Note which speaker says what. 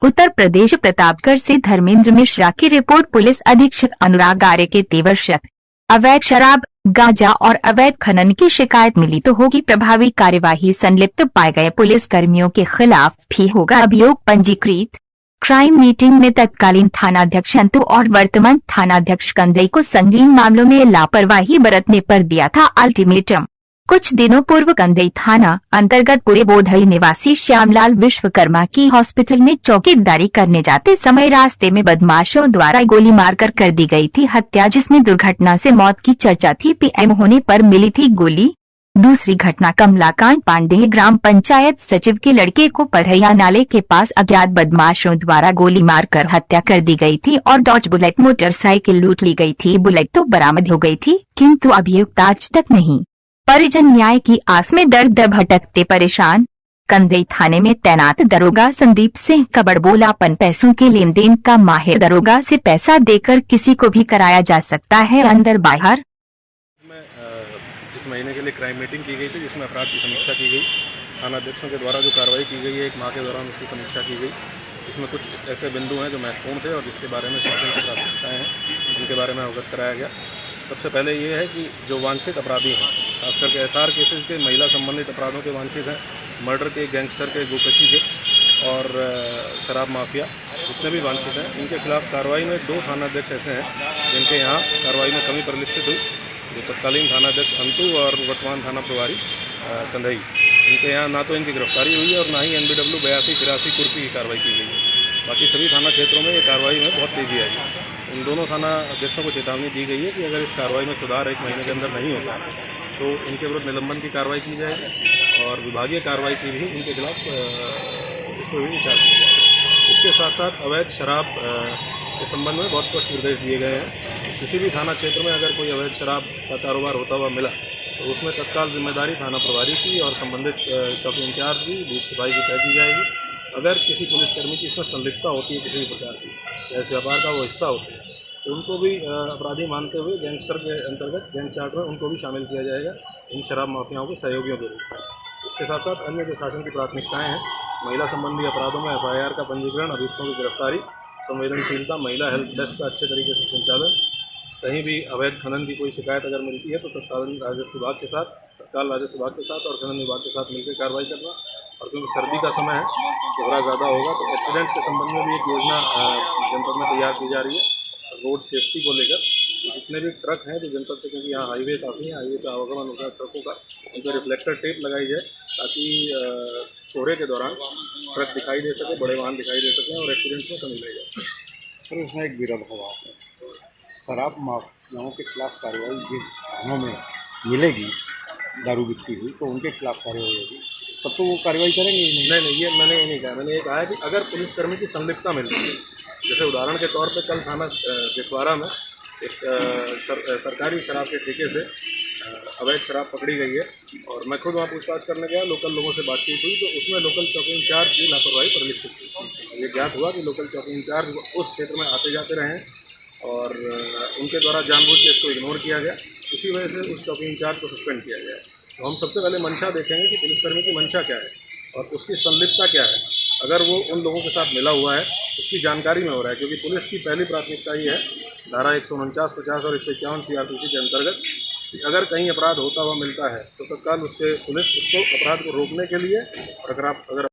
Speaker 1: उत्तर प्रदेश प्रतापगढ़ से धर्मेंद्र मिश्रा की report. Police अधीक्षक अनुराग आर्य के तेवर शत अवैध शराब, गांजा और अवैध खनन की शिकायत मिली तो होगी प्रभावी कार्यवाही। संलिप्त पाए गए पुलिस कर्मियों के खिलाफ भी होगा अभियोग पंजीकृत। क्राइम मीटिंग में तत्कालीन थानाध्यक्ष अंतु और वर्तमान थानाध्यक्ष कंदई को संगीन मामलों में लापरवाही बरतने पर दिया था अल्टीमेटम। कुछ दिनों पूर्व कंदई थाना अंतर्गत पूरे बोधई निवासी श्यामलाल विश्वकर्मा की हॉस्पिटल में चौकीदारी करने जाते समय रास्ते में बदमाशों द्वारा गोली मारकर कर दी गई थी हत्या, जिसमें दुर्घटना से मौत की चर्चा थी। पीएम होने पर मिली थी गोली। दूसरी घटना कमलाकांत पांडेय ग्राम पंचायत सचिव के लड़के को पढ़ैया नाले के पास अज्ञात बदमाशों द्वारा गोली मारकर हत्या कर दी गई थी और डॉज बुलेट मोटरसाइकिल लूट ली गई थी। बुलेट तो बरामद हो गई थी, किंतु अभियुक्त आज तक नहीं। परिजन न्याय की आस में दर दर भटकते परेशान। कंदई थाने में तैनात दरोगा संदीप सिंह का बड़बोलापन। पैसों के लेन देन का माहिर दरोगा से पैसा देकर किसी को भी कराया जा सकता है अंदर बाहर।
Speaker 2: इस महीने के लिए क्राइम मीटिंग की गई थी, जिसमें अपराध की समीक्षा की गई। थानाध्यक्षों के द्वारा जो कार्रवाई की गई है, एक माह के दौरान उसकी समीक्षा की गई। इसमें कुछ ऐसे बिंदु हैं जो महत्वपूर्ण थे और जिसके बारे में शासन की प्राथमिकताएँ हैं, उनके बारे में अवगत कराया गया। सबसे पहले ये है कि जो वांछित अपराधी हैं, खास करके एसआर केसेस के, महिला संबंधित अपराधों के वांछित हैं, मर्डर के, गैंगस्टर के, गोकशी के और शराब माफिया, जितने भी वांछित हैं, इनके खिलाफ कार्रवाई में 2 थानाध्यक्ष ऐसे हैं जिनके यहाँ कार्रवाई में कमी परिलक्षित हुई। जो तत्कालीन थानाध्यक्ष अंतु और वर्तमान थाना प्रभारी कंदई, इनके यहाँ ना तो इनकी गिरफ्तारी हुई है और ना ही NBW 82-83 कुर्की की कार्रवाई की गई है। बाकी सभी थाना क्षेत्रों में ये कार्रवाई में बहुत तेज़ी आई है। इन दोनों थाना अध्यक्षों को चेतावनी दी गई है कि अगर इस कार्रवाई में सुधार 1 महीने के अंदर नहीं होता तो इनके विरुद्ध निलंबन की कार्रवाई की जाएगी और विभागीय कार्रवाई की भी इनके खिलाफ इसको भी विचार किया जाएगा। इसके साथ साथ अवैध शराब के संबंध में बहुत स्पष्ट निर्देश दिए गए हैं। किसी भी थाना क्षेत्र में अगर कोई अवैध शराब का कारोबार होता हुआ मिला तो उसमें तत्काल जिम्मेदारी थाना प्रभारी की और संबंधित चौकी इंचार्ज की, बूथ सिपाही की तय की जाएगी। अगर किसी पुलिसकर्मी की इसमें संलिप्तता होती है किसी भी प्रकार की, या इस व्यापार का वो हिस्सा होती है, तो उनको भी अपराधी मानते हुए गैंगस्टर के अंतर्गत गैंग चार्ट में उनको भी शामिल किया जाएगा इन शराब माफियाओं के सहयोगियों के रूप में। इसके साथ साथ अन्य जो शासन की प्राथमिकताएँ हैं, महिला संबंधी अपराधों में FIR का पंजीकरण, अभियुक्तों की गिरफ्तारी, संवेदनशीलता, महिला हेल्प डेस्क का अच्छे तरीके से संचालन, कहीं भी अवैध खनन की कोई शिकायत अगर मिलती है तो तत्काल राजस्व विभाग के साथ और खनन विभाग के साथ मिलकर कार्रवाई करना। और क्योंकि सर्दी का समय है, कोहरा ज़्यादा होगा, तो एक्सीडेंट्स के संबंध में भी एक योजना जनपद में तैयार की जा रही है रोड सेफ्टी को लेकर। जितने भी ट्रक हैं जो जनपद से, क्योंकि यहाँ हाईवे काफ़ी है, हाईवे का आवागमन होता है ट्रकों का, उन पर रिफ्लेक्टर टेप लगाई जाए ताकि कोहरे के दौरान ट्रक दिखाई दे सके, बड़े वाहन दिखाई दे सकें और एक्सीडेंट्स में कमी लाई जाए।
Speaker 3: सर, इसमें एक विरोध होगा, शराब माफियाओं के खिलाफ कार्रवाई जिस थानों में मिलेगी दारू बिकती हुई तो उनके खिलाफ कार्रवाई होगी, तब तो वो कार्रवाई करेंगे ही नहीं।
Speaker 2: नहीं, ये मैंने ये नहीं कहा। मैंने ये कहा है कि अगर पुलिसकर्मी की संलिप्तता मिलती है, जैसे उदाहरण के तौर पे कल थाना जितवारा में एक सरकारी शराब के ठेके से अवैध शराब पकड़ी गई है और मैं खुद वहाँ पूछताछ करने गया, लोकल लोगों से बातचीत हुई तो उसमें लोकल चौकी इंचार्ज की लापरवाही परिलक्षित हुई। ये ज्ञात हुआ कि लोकल चौकी इंचार्ज उस क्षेत्र में आते जाते रहे और उनके द्वारा जानबूझ के इसको इग्नोर किया गया। इसी वजह से उस चौकी इंचार्ज को सस्पेंड किया गया। तो हम सबसे पहले मंशा देखेंगे कि पुलिसकर्मी की मंशा क्या है और उसकी संलिप्तता क्या है। अगर वो उन लोगों के साथ मिला हुआ है, उसकी जानकारी में हो रहा है, क्योंकि पुलिस की पहली प्राथमिकता ये है धारा 149, 50 और 151 CRPC के अंतर्गत कि अगर कहीं अपराध होता हुआ मिलता है तो तत्काल पुलिस उसको अपराध को रोकने के लिए और अगर